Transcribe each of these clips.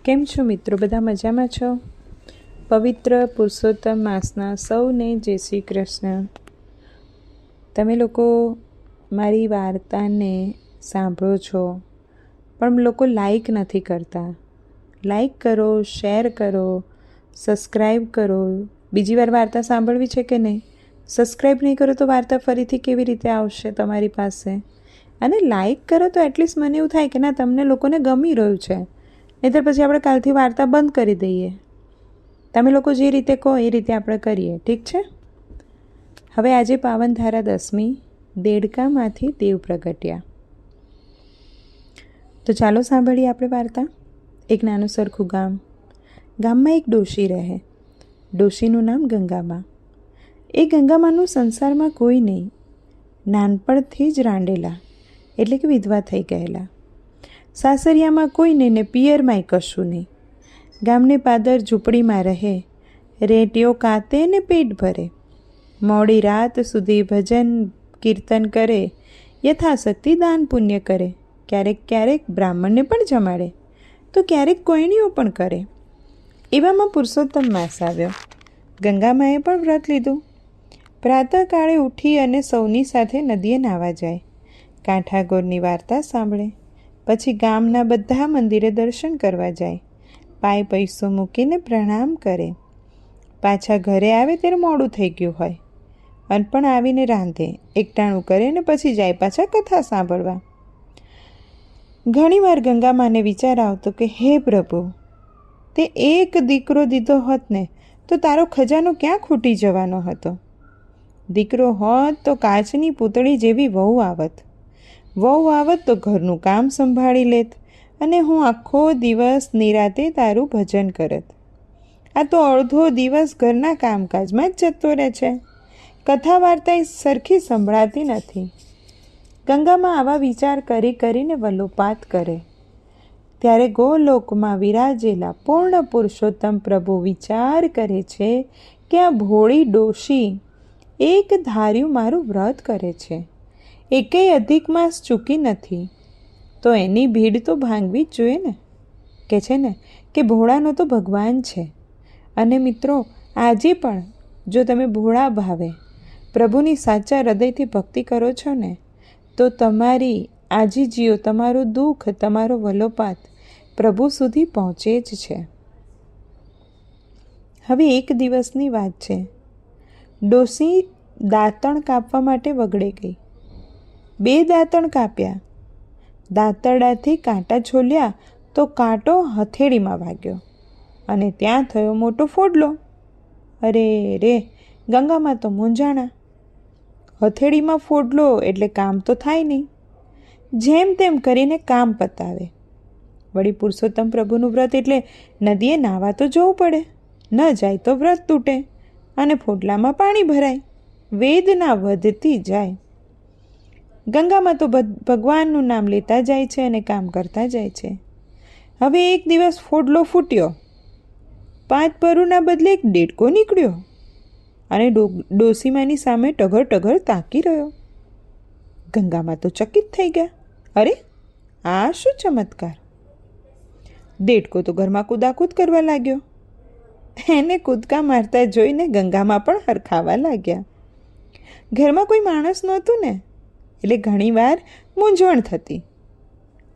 કેમ છો મિત્રો? બધા મજામાં છો? પવિત્ર પુરુષોત્તમ માસના સૌને જય શ્રી કૃષ્ણ. તમે લોકો મારી વાર્તાને સાંભળો છો, પણ લોકો લાઈક નથી કરતા. લાઈક કરો, શેર કરો, સબસ્ક્રાઈબ કરો. બીજી વાર વાર્તા સાંભળવી છે કે નહીં? સબસ્ક્રાઈબ નહીં કરો તો વાર્તા ફરીથી કેવી રીતે આવશે તમારી પાસે? અને લાઈક કરો તો એટલીસ્ટ મને એવું થાય કે ના, તમને લોકોને ગમી રહ્યું છે. નહીંતર પછી આપણે કાલથી વાર્તા બંધ કરી દઈએ. તમે લોકો જે રીતે કહો એ રીતે આપણે કરીએ, ઠીક છે? હવે આજે પાવનધારા 10મી, દેડકામાંથી દેવ પ્રગટ્યા. તો ચાલો સાંભળીએ આપણે વાર્તા. એક નાનું સરખું ગામ. ગામમાં એક ડોશી રહે. ડોશીનું નામ ગંગાબા. એ ગંગામાનું સંસારમાં કોઈ નહીં. નાનપણથી જ રાંડેલા, એટલે કે વિધવા થઈ ગયેલા. સાસરિયામાં કોઈ નહીં ને પિયરમાંય કશું નહીં. ગામને પાદર ઝૂંપડીમાં રહે. રેટીઓ કાતે ને પેટ ભરે. મોડી રાત સુધી ભજન કીર્તન કરે. યથાશક્તિ દાન પુણ્ય કરે. ક્યારેક ક્યારેક બ્રાહ્મણને પણ જમાડે, તો ક્યારેક કોયણીઓ પણ કરે. એવામાં પુરુષોત્તમ માસ આવ્યો. ગંગામાએ પણ વ્રત લીધું. પ્રાતઃકાળે ઉઠી અને સૌની સાથે નદીએ નાહવા જાય. કાંઠાગોરની વાર્તા સાંભળે. પછી ગામના બધા મંદિરે દર્શન કરવા જાય. પાય પૈસો મૂકીને પ્રણામ કરે. પાછા ઘરે આવે ત્યારે મોડું થઈ ગયું હોય. અનપણ આવીને રાંધે, એકટાણું કરે ને પછી જાય પાછા કથા સાંભળવા. ઘણીવાર ગંગામાને વિચાર આવતો કે હે પ્રભુ, તે એક દીકરો દીધો હોત ને તો તારો ખજાનો ક્યાં ખૂટી જવાનો હતો. દીકરો હોત તો કાચની પૂતળી જેવી વહુ આવત. વહુ આવત તો ઘરનું કામ સંભાળી લેત અને હું આખો દિવસ નિરાતે તારું ભજન કરત. આ તો અડધો દિવસ ઘરના કામકાજમાં જ જતો રહે છે. કથા વાર્તા સરખી સંભળાતી નથી. ગંગામાં આવા વિચાર કરી કરીને વલોપાત કરે. ત્યારે ગોલોકમાં વિરાજેલા પૂર્ણ પુરુષોત્તમ પ્રભુ વિચાર કરે છે કે આ ભોળી ડોશી એક ધાર્યું મારું વ્રત કરે છે, એકેય અધિક માસ ચૂકી નથી, તો એની ભીડ તો ભાંગવી જ જોઈએ ને. કે છે ને કે ભોળાનો તો ભગવાન છે. અને મિત્રો, આજે પણ જો તમે ભોળા ભાવે પ્રભુની સાચા હૃદયથી ભક્તિ કરો છો ને, તો તમારી આજીજીઓ, તમારું દુઃખ, તમારો વલોપાત પ્રભુ સુધી પહોંચે જ છે. હવે એક દિવસની વાત છે. ડોશી દાંતણ કાપવા માટે વગડે ગઈ. 2 દાંતણ કાપ્યા. દાંતરડાથી કાંટા છોલ્યા તો કાંટો હથેળીમાં વાગ્યો અને ત્યાં થયો મોટો ફોડલો. અરે રે! ગંગામાં તો મૂંઝાણા. હથેળીમાં ફોડલો એટલે કામ તો થાય નહીં. જેમ તેમ કરીને કામ પતાવે. વળી પુરુષોત્તમ પ્રભુનું વ્રત એટલે નદીએ નાહવા તો જવું પડે. ન જાય તો વ્રત તૂટે અને ફોડલામાં પાણી ભરાય. વેદના વધતી જાય. ગંગામાં તો ભગવાનનું નામ લેતા જાય છે અને કામ કરતા જાય છે. હવે એક દિવસ ફોડલો ફૂટ્યો. 5 પરુના બદલે એક દેડકો નીકળ્યો અને ડોશીમાની સામે ટગર ટગર તાકી રહ્યો. ગંગામાં તો ચકિત થઈ ગયા. અરે, આ શું ચમત્કાર! દેડકો તો ઘરમાં કૂદાકૂદ કરવા લાગ્યો. એને કૂદકા મારતા જોઈને ગંગામાં પણ હરખાવા લાગ્યા. ઘરમાં કોઈ માણસ નહોતું ને, એટલે ઘણીવાર મૂંઝવણ થતી.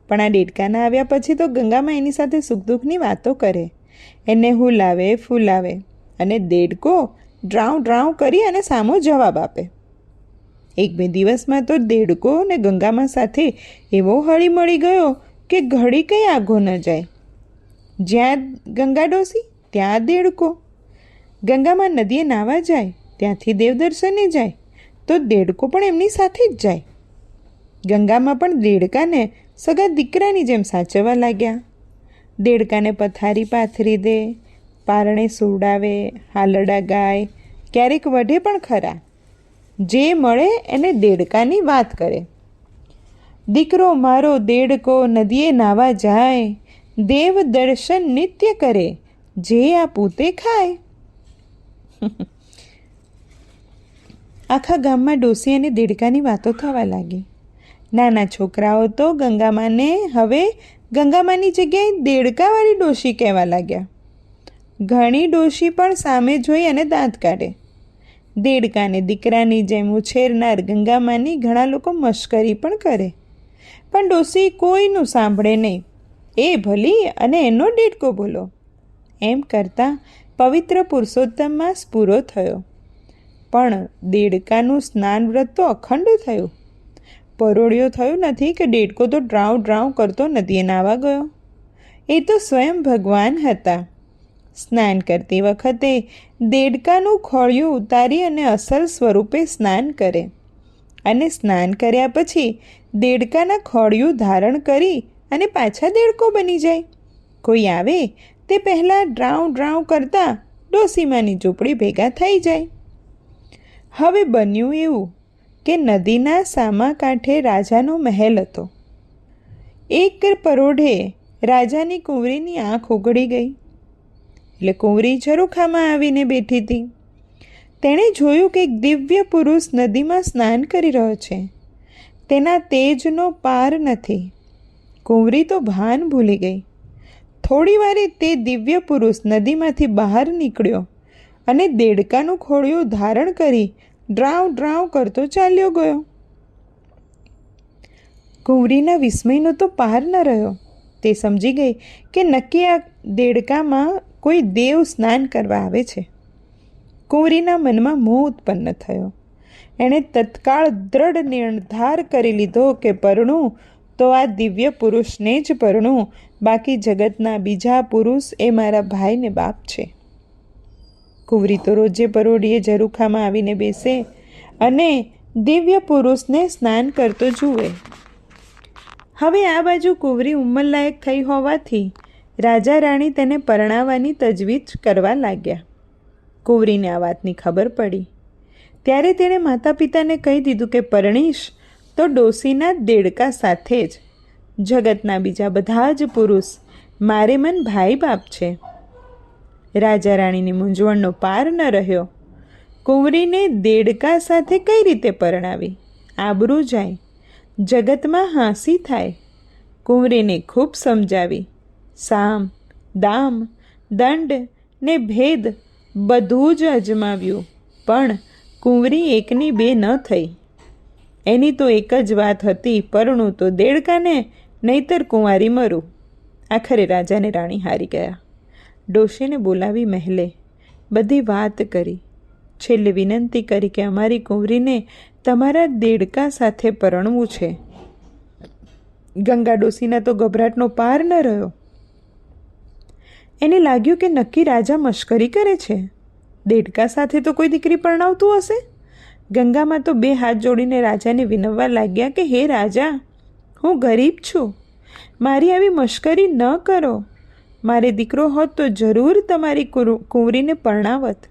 પણ આ દેડકાના આવ્યા પછી તો ગંગામાં એની સાથે સુખ દુઃખની વાતો કરે, એને હુલાવે ફૂલાવે, અને દેડકો ડ્રાઉં ડ્રાઉં કરી અને સામો જવાબ આપે. 1-2 દિવસમાં તો દેડકો ને ગંગામાં સાથે એવો હળી મળી ગયો કે ઘડી કંઈ આઘો ન જાય. જ્યાં ગંગા ડોશી ત્યાં દેડકો. ગંગામાં નદીએ નાહવા જાય, ત્યાંથી દેવદર્શને જાય તો દેડકો પણ એમની સાથે જ જાય. ગંગામાં પણ દેડકાને સગા દીકરાની જેમ સાચવવા લાગ્યા. દેડકાને પથારી પાથરી દે, પારણે સુવડાવે, હાલરડા ગાય, ક્યારેક વઢે પણ ખરા. જે મળે એને દેડકાની વાત કરે. દીકરો મારો દેડકો નદીએ નાહવા જાય, દેવ દર્શન નિત્ય કરે, જે આપું તે ખાય. આખા ગામમાં ડોશી અને દેડકાની વાતો થવા લાગી. નાના છોકરાઓ તો ગંગામાને હવે ગંગામાની જગ્યાએ દેડકાવાળી ડોશી કહેવા લાગ્યા. ઘણી ડોશી પણ સામે જોઈ અને દાંત કાઢે. દેડકાને દીકરાની જેમ ઉછેરનાર ગંગામાની ઘણા લોકો મશ્કરી પણ કરે, પણ ડોશી કોઈનું સાંભળે નહીં. એ ભલી અને એનો દેડકો ભલો. એમ કરતાં પવિત્ર પુરુષોત્તમ માસ પૂરો થયો, પણ દેડકાનું સ્નાન વ્રત તો અખંડ થયું. પરોળિયો થયું નથી કે દેડકો તો ડ્રાઉં ડ્રાઉં કરતો નદીએ નાહવા ગયો. એ તો સ્વયં ભગવાન હતા. સ્નાન કરતી વખતે દેડકાનું ખોળિયું ઉતારી અને અસલ સ્વરૂપે સ્નાન કરે, અને સ્નાન કર્યા પછી દેડકાના ખોળિયું ધારણ કરી અને પાછા દેડકો બની જાય. કોઈ આવે તે પહેલાં ડ્રાઉં ડ્રાઉં કરતાં ડોસીમાની ઝૂંપડી ભેગા થઈ જાય. હવે બન્યું એવું કે નદીના સામા કાંઠે રાજાનો મહેલ હતો. એક પરોઢે રાજાની કુંવરીની આંખ ઉઘડી ગઈ, એટલે કુંવરી ઝરૂખામાં આવીને બેઠી હતી. તેણે જોયું કે એક દિવ્ય પુરુષ નદીમાં સ્નાન કરી રહ્યો છે. તેના તેજનો પાર નથી. કુંવરી તો ભાન ભૂલી ગઈ. થોડી વારે તે દિવ્ય પુરુષ નદીમાંથી બહાર નીકળ્યો અને દેડકાનું ખોળિયું ધારણ કરી ડ્રાઉં ડ્રાઉં કરતો ચાલ્યો ગયો. કુંવરીના વિસ્મયનો તો પાર ન રહ્યો. તે સમજી ગઈ કે નક્કી આ દેડકામાં કોઈ દેવ સ્નાન કરવા આવે છે. કુંવરીના મનમાં મોહ ઉત્પન્ન થયો. એણે તત્કાળ દ્રઢ નિર્ધાર કરી લીધો કે પરણું તો આ દિવ્ય પુરુષને જ પરણું, બાકી જગતના બીજા પુરુષ એ મારા ભાઈને બાપ છે. કુંવરી તો રોજે પરોઢીએ ઝરૂખામાં આવીને બેસે અને દિવ્ય પુરુષને સ્નાન કરતો જુએ. હવે આ બાજુ કુંવરી ઉંમરલાયક થઈ હોવાથી રાજા રાણી તેને પરણાવવાની તજવીજ કરવા લાગ્યા. કુંવરીને આ વાતની ખબર પડી ત્યારે તેણે માતા પિતાને કહી દીધું કે પરણીશ તો ડોસીના દેડકા સાથે જ. જગતના બીજા બધા જ પુરુષ મારે મન ભાઈ બાપ છે. રાજા રાણીની મૂંઝવણનો પાર ન રહ્યો. કુંવરીને દેડકા સાથે કઈ રીતે પરણાવી? આબરૂ જાય, જગતમાં હાંસી થાય. કુંવરીને ખૂબ સમજાવી. સામ, દામ, દંડ ને ભેદ બધું જ અજમાવ્યું, પણ કુંવરી એકની બે ન થઈ. એની તો એક જ વાત હતી, પરણું તો દેડકાને, નહીતર કુંવારી મરું. આખરે રાજાને રાણી હારી ગયા. ડોશીને બોલાવી મહેલે બધી વાત કરી. છેલ્લે વિનંતી કરી કે અમારી કુંવરીને તમારા દેડકા સાથે પરણવું છે. ગંગા ડોશીના તો ગભરાટનો પાર ન રહ્યો. એને લાગ્યું કે નક્કી રાજા મશ્કરી કરે છે. દેડકા સાથે તો કોઈ દીકરી પરણાવતું હશે. ગંગામાં તો બે હાથ જોડીને રાજાને વિનવવા લાગ્યા કે હે રાજા, હું ગરીબ છું, મારી આવી મશ્કરી ન કરો. મારે દીકરો હોત તો જરૂર તમારી કુંવરીને પરણાવત.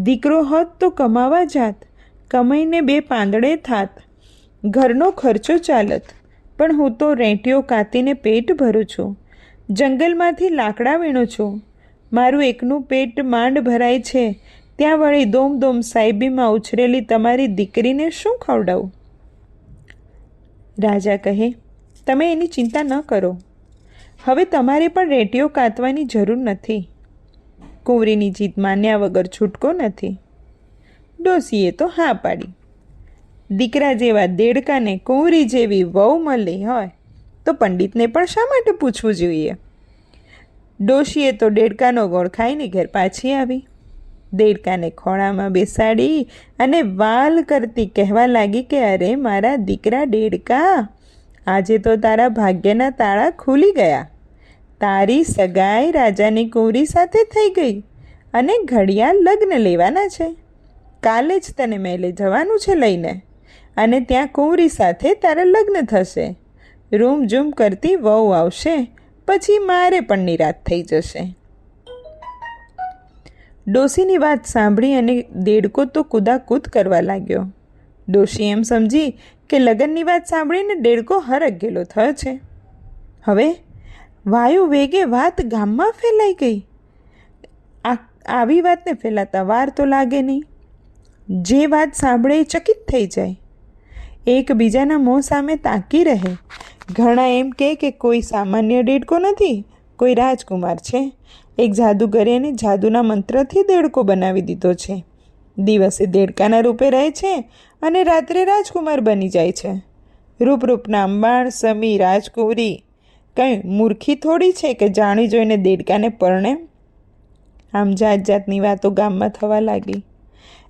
દીકરો હોત તો કમાવા જાત, કમાઈને બે પાંદડે થાત, ઘરનો ખર્ચો ચાલત. પણ હું તો રેંટીઓ કાતીને પેટ ભરું છું, જંગલમાંથી લાકડા વીણું છું. મારું એકનું પેટ માંડ ભરાય છે, ત્યાં વળી દોમ દોમ સાહેબીમાં ઉછરેલી તમારી દીકરીને શું ખવડાવું? રાજા કહે, તમે એની ચિંતા ન કરો. હવે તમારે પણ રેંટીઓ કાતવાની જરૂર નથી. કુંવરીની જીદ માન્યા વગર છૂટકો નથી. ડોશીએ તો હા પાડી. દીકરા જેવા દેડકાને કુંવરી જેવી વહુ મળી હોય તો પંડિતને પણ શા માટે પૂછવું જોઈએ? ડોશીએ તો દેડકાનો ગોળ ખાઈને ઘેર પાછી આવી. દેડકાને ખોળામાં બેસાડી અને વાલ કરતી કહેવા લાગી કે અરે મારા દીકરા દેડકા, આજે તો તારા ભાગ્યના તાળા ખુલી ગયા. તારી સગાઈ રાજાની કુંવરી સાથે થઈ ગઈ અને ઘડિયાળ લગ્ન લેવાના છે. કાલે જ તને મહેલે જવાનું છે લઈને, અને ત્યાં કુંવરી સાથે તારા લગ્ન થશે. રૂમઝૂમ કરતી વહુ આવશે, પછી મારે પણ નિરાત થઈ જશે. ડોશીની વાત સાંભળી અને દેડકો તો કૂદાકૂદ કરવા લાગ્યો. ડોશી એમ સમજી કે લગ્નની વાત સાંભળીને દેડકો હરખ થયો છે. હવે વાયુ વેગે વાત ગામમાં ફેલાઈ ગઈ. આવી વાતને ફેલાતા વાર તો લાગે નહીં. જે વાત સાંભળે એ ચકિત થઈ જાય. એકબીજાના મોં સામે તાકી રહે. ઘણા એમ કે કોઈ સામાન્ય દેડકો નથી, કોઈ રાજકુમાર છે. એક જાદુગરે એને જાદુના મંત્રથી દેડકો બનાવી દીધો છે. દિવસે દેડકાના રૂપે રહે છે અને રાત્રે રાજકુમાર બની જાય છે. રૂપના અંબાણ સમી રાજકુંવરી કંઈ મૂર્ખી થોડી છે કે જાણી જોઈને દેડકાને પરણે. આમ જાતની વાતો ગામમાં થવા લાગી.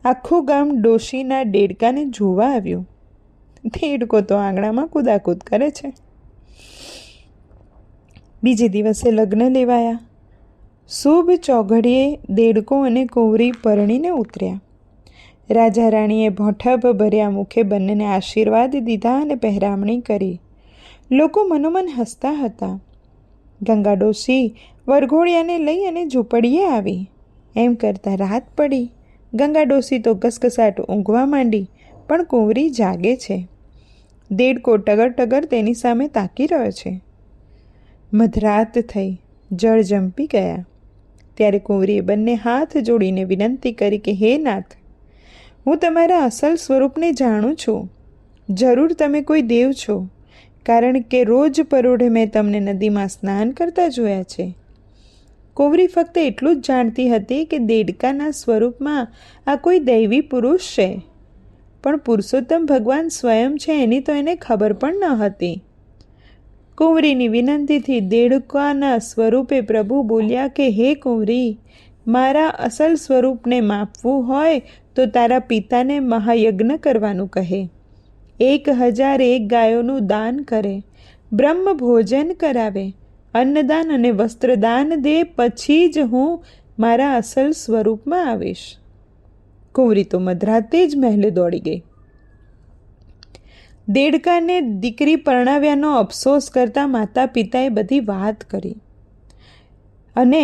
આખું ગામ ડોશીના દેડકાને જોવા આવ્યું. દેડકો તો આંગણામાં કૂદાકૂદ કરે છે. બીજે દિવસે લગ્ન લેવાયા. શુભ ચોઘડીએ દેડકો અને કુંવરી પરણીને ઉતર્યા. રાજા રાણીએ ભોંઠપ ભર્યા મુખે બંનેને આશીર્વાદ દીધા અને પહેરામણી કરી. લોકો મનોમન હસતા હતા. ગંગા ડોશી વરઘોડિયાને લઈ અને ઝૂંપડીએ આવી. એમ કરતાં રાત પડી. ગંગા ડોશી તો ઘસઘસાટ ઊંઘવા માંડી, પણ કુંવરી જાગે છે. દેડકો ટગર તેની સામે તાકી રહ્યો છે. મધરાત થઈ, જળ જંપી ગયા. ત્યારે કુંવરીએ બંને હાથ જોડીને વિનંતી કરી કે હે નાથ, હું તમારા અસલ સ્વરૂપને જાણું છું. જરૂર તમે કોઈ દેવ છો, કારણ કે રોજ પરોઢે મેં તમને નદીમાં સ્નાન કરતા જોયા છે. કુંવરી ફક્ત એટલું જ જાણતી હતી કે દેડકાના સ્વરૂપમાં આ કોઈ દૈવી પુરુષ છે, પણ પુરુષોત્તમ ભગવાન સ્વયં છે એની તો એને ખબર પણ ન હતી. કુંવરીની વિનંતીથી દેડકાના સ્વરૂપે પ્રભુ બોલ્યા કે હે કુંવરી, મારા અસલ સ્વરૂપને માપવું હોય તો તારા પિતાને મહાયજ્ઞ કરવાનું કહે. 1001 ગાયોનું દાન કરે, બ્રહ્મ ભોજન કરાવે, અન્નદાન અને વસ્ત્રદાન દે, પછી જ હું મારા અસલ સ્વરૂપમાં આવીશ. કુંવરી તો મધરાતે જ મહેલે દોડી ગઈ. દેડકાને દીકરી પરણાવ્યાનો અફસોસ કરતા માતા પિતાએ બધી વાત કરી. અને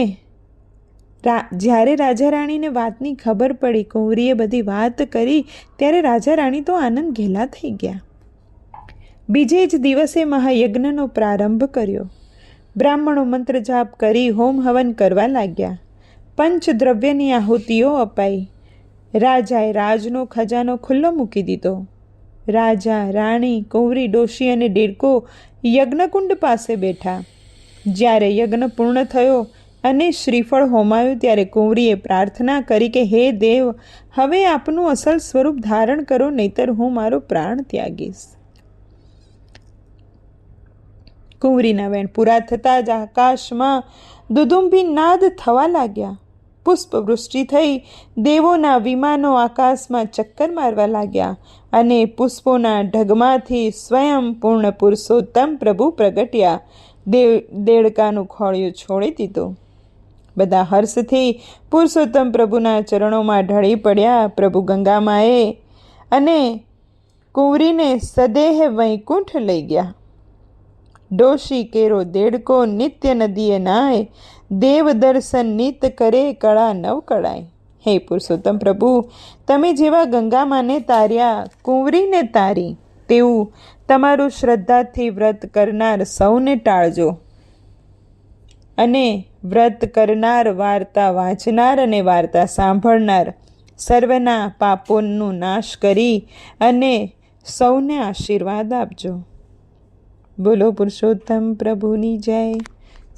જ્યારે રાજા રાણીને વાતની ખબર પડી, કુંવરીએ બધી વાત કરી, ત્યારે રાજા રાણી તો આનંદ ઘેલા થઈ ગયા. બીજે જ દિવસે મહાયજ્ઞનો પ્રારંભ કર્યો. બ્રાહ્મણો મંત્ર જાપ કરી હોમ હવન કરવા લાગ્યા. પંચદ્રવ્યની આહુતિઓ અપાઈ. રાજાએ રાજનો ખજાનો ખુલ્લો મૂકી દીધો. રાજા, રાણી, કુંવરી, ડોશી અને દેડકો યજ્ઞકુંડ પાસે બેઠા. જ્યારે યજ્ઞ પૂર્ણ થયો અને શ્રીફળ હોમાયું, ત્યારે કુંવરીએ પ્રાર્થના કરી કે હે દેવ, હવે આપનું અસલ સ્વરૂપ ધારણ કરો, નહીતર હું મારો પ્રાણ ત્યાગીશ. કુંવરીના વેણ પૂરા થતાં જ આકાશમાં દુદુંભી નાદ થવા લાગ્યા. પુષ્પવૃષ્ટિ થઈ. દેવોના વિમાનો આકાશમાં ચક્કર મારવા લાગ્યા અને પુષ્પોના ઢગમાંથી સ્વયં પૂર્ણ પુરુષોત્તમ પ્રભુ પ્રગટ્યા. દેડકાનું ખોળિયું છોડી દીધું. બધા હર્ષથી પુરુષોત્તમ પ્રભુના ચરણોમાં ઢળી પડ્યા. પ્રભુ ગંગામાએ અને કુંવરીને સદેહ વૈકુંઠ લઈ ગયા. ડોશી કેરો દેડકો નિત્ય નદીએ નાય, દેવ દર્શન નિત કરે કળા નવ કળાય. હે પુરુષોત્તમ પ્રભુ, તમે જેવા ગંગામાને તાર્યા, કુંવરીને તારી, તેવું તમારું શ્રદ્ધાથી વ્રત કરનાર સૌને ટાળજો. અને વ્રત કરનાર, વાર્તા વાંચનાર અને વાર્તા સાંભળનાર સર્વના પાપોનો નાશ કરી અને સૌને આશીર્વાદ આપજો. બોલો પુરુષોત્તમ પ્રભુની જય.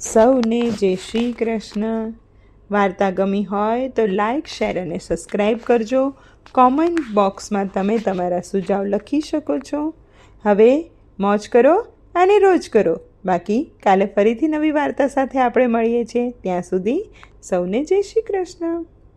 સૌને જય શ્રી કૃષ્ણ. વાર્તા ગમી હોય તો લાઈક, શેર અને સબસ્ક્રાઈબ કરજો. કોમેન્ટ બોક્સમાં તમે તમારા સુઝાવ લખી શકો છો. હવે મોજ કરો અને રોજ કરો. બાકી કાલે ફરીથી નવી વાર્તા સાથે આપણે મળીએ છીએ. ત્યાં સુધી સૌને જય શ્રી કૃષ્ણ.